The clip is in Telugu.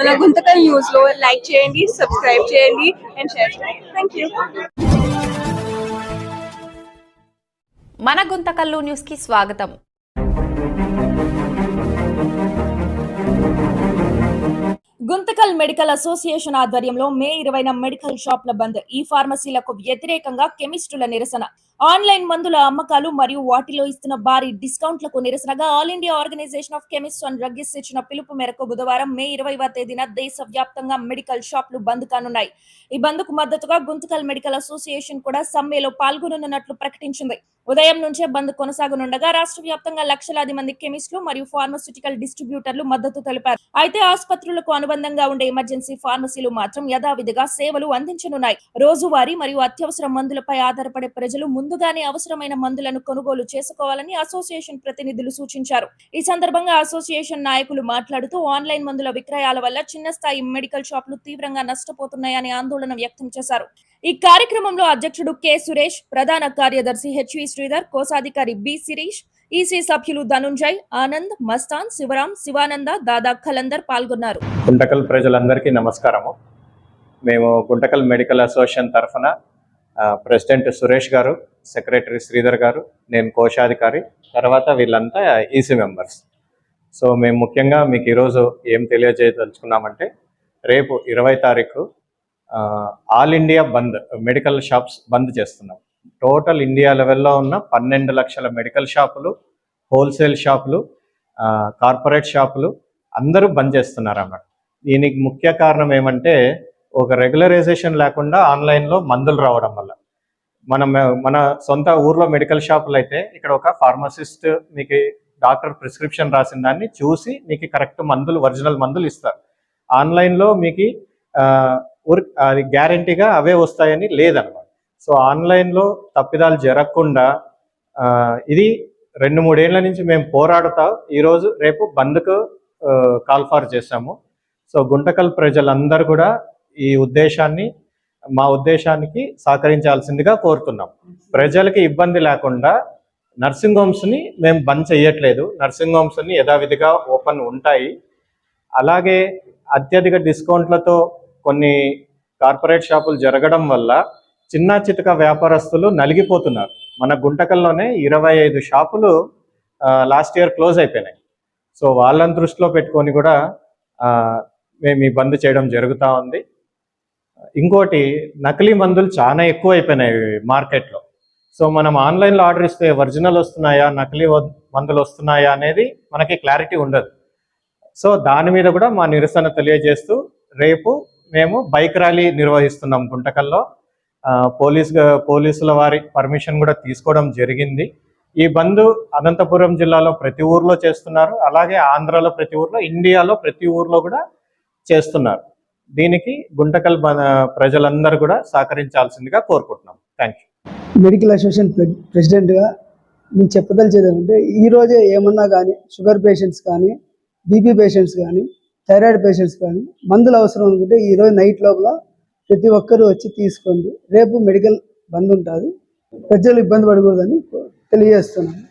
మన గుంతకల్ న్యూస్ లో లైక్ చేయండి, సబ్స్క్రైబ్ చేయండి అండ్ షేర్ చేయండి. థాంక్యూ. మన గుంతకల్లు న్యూస్ కి స్వాగతం. గుంతకల్ మెడికల్ అసోసియేషన్ ఆధ్వర్యంలో మే 20న మెడికల్ షాప్ల బంద్. ఈ ఫార్మసీలకు వ్యతిరేకంగా కెమిస్టుల నిరసన. ఆన్లైన్ మందుల అమ్మకాలు మరియు వాటిలో ఇస్తున్న భారీ డిస్కౌంట్లకు నిరసనగా all India organisation of chemists and druggist ఇచ్చిన పిలుపు మేరకు బుధవారం మే 20వ తేదీన దేశవ్యాప్తంగా మెడికల్ షాప్లు బంద్ కానున్నాయి. ఈ బంద్ కు మద్దతుగా గుంతకల్ మెడికల్ అసోసియేషన్ కూడా సమ్మెలో పాల్గొననున్నట్లు ప్రకటించింది. ఉదయం నుంచే బంద్ కొనసాగనుండగా రాష్ట్ర వ్యాప్తంగా లక్షలాది మంది కెమిస్టులు మరియు ఫార్మాస్యూటికల్ డిస్ట్రిబ్యూటర్లు మద్దతు తెలిపారు. అయితే ఆసుపత్రులకు అనుబంధంగా ఉండే ఎమర్జెన్సీ ఫార్మసీలు మాత్రం యథావిధిగా సేవలు అందించనున్నాయి. రోజువారీ మరియు అత్యవసర మందులపై ఆధారపడే ప్రజలు ముందుగానే అవసరమైన మందులను కొనుగోలు చేసుకోవాలని అసోసియేషన్ ప్రతినిధులు సూచించారు. ఈ సందర్భంగా అసోసియేషన్ నాయకులు మాట్లాడుతూ ఆన్లైన్ మందుల విక్రయాల వల్ల చిన్న స్థాయి మెడికల్ షాపులు తీవ్రంగా నష్టపోతున్నాయని ఆందోళన వ్యక్తం చేశారు. ఈ కార్యక్రమంలో అధ్యక్షుడు కె సురేష్, ప్రధాన కార్యదర్శి హెచ్వి శ్రీధర్, కోశాధికారి బి శిరీష్, ఈసీ సభ్యులు ధనుంజయ్, ఆనంద్, మస్తాన్, శివరాం, శివానంద, దాదా ఖలందర్ పాల్గొన్నారు. గుంటకల్ ప్రజలందరికీ నమస్కారము. మేము గుంటకల్ మెడికల్ అసోసియేషన్ తరఫున ప్రెసిడెంట్ సురేష్ గారు, సెక్రటరీ శ్రీధర్ గారు, నేను కోశాధికారి, తర్వాత వీళ్ళంతా ఈసీ మెంబర్స్. సో మేము ముఖ్యంగా మీకు ఈరోజు ఏం తెలియజేయదలుచుకున్నామంటే, రేపు 20వ తారీఖు ఆల్ ఇండియా బంద్, మెడికల్ షాప్స్ బంద్ చేస్తున్నాం. టోటల్ ఇండియా లెవెల్లో ఉన్న 12 లక్షల మెడికల్ షాపులు, హోల్సేల్ షాపులు, కార్పొరేట్ షాపులు అందరూ బంద్ చేస్తున్నారు అన్నమాట. దీనికి ముఖ్య కారణం ఏమంటే, ఒక రెగ్యులరైజేషన్ లేకుండా ఆన్లైన్లో మందులు రావడం వల్ల. మన సొంత ఊర్లో మెడికల్ షాపులు అయితే ఇక్కడ ఒక ఫార్మసిస్ట్ మీకు డాక్టర్ ప్రిస్క్రిప్షన్ రాసిన దాన్ని చూసి మీకు కరెక్ట్ మందులు, ఒరిజినల్ మందులు ఇస్తారు. ఆన్లైన్లో మీకు అది గ్యారంటీగా అవే వస్తాయని లేదన్నమాట. సో ఆన్లైన్లో తప్పిదాలు జరగకుండా ఇది 2-3 ఏళ్ల నుంచి మేము పోరాడుతా ఈరోజు రేపు బంద్కు కాల్ఫార్ చేశాము. సో గుంటకల్ ప్రజలందరూ కూడా ఈ మా ఉద్దేశానికి సహకరించాల్సిందిగా కోరుతున్నాం. ప్రజలకి ఇబ్బంది లేకుండా నర్సింగ్ హోమ్స్ని మేము బంద్ చేయట్లేదు. నర్సింగ్ హోమ్స్ని యథావిధిగా ఓపెన్ ఉంటాయి. అలాగే అత్యధిక డిస్కౌంట్లతో కొన్ని కార్పొరేట్ షాపులు జరగడం వల్ల చిన్న చితక వ్యాపారస్తులు నలిగిపోతున్నారు. మన గుంటకల్లోనే 25 షాపులు లాస్ట్ ఇయర్ క్లోజ్ అయిపోయినాయి. సో వాళ్ళని దృష్టిలో పెట్టుకొని కూడా మేము ఈ బంద్ చేయడం జరుగుతూ ఉంది. ఇంకోటి, నకిలీ మందులు చాలా ఎక్కువ అయిపోయినాయి మార్కెట్లో. సో మనం ఆన్లైన్లో ఆర్డర్ ఇస్తే ఒరిజినల్ వస్తున్నాయా, నకిలీ మందులు వస్తున్నాయా అనేది మనకి క్లారిటీ ఉండదు. సో దాని మీద కూడా మా నిరసన తెలియజేస్తూ రేపు మేము బైక్ ర్యాలీ నిర్వహిస్తున్నాం గుంటకల్లో. పోలీసుల వారి పర్మిషన్ కూడా తీసుకోవడం జరిగింది. ఈ బంద్ అనంతపురం జిల్లాలో ప్రతి ఊర్లో చేస్తున్నారు, అలాగే ఆంధ్రాలో ప్రతి ఊర్లో, ఇండియాలో ప్రతి ఊర్లో కూడా చేస్తున్నారు. దీనికి గుంటకల్ ప్రజలందరూ కూడా సహకరించాల్సిందిగా కోరుకుంటున్నాం. Thank you. మెడికల్ అసోసియేషన్ ప్రెసిడెంట్గా నేను చెప్పదలిచేది అంటే, ఈరోజే ఏమన్నా కానీ షుగర్ పేషెంట్స్ కానీ, బీపీ పేషెంట్స్ కానీ, థైరాయిడ్ పేషెంట్స్ కానీ మందులు అవసరం అనుకుంటే ఈరోజు నైట్ లోపల ప్రతి ఒక్కరూ వచ్చి తీసుకోండి. రేపు మెడికల్ బంద్ ఉంటుంది. ప్రజలు ఇబ్బంది పడకూడదని తెలియజేస్తున్నాను.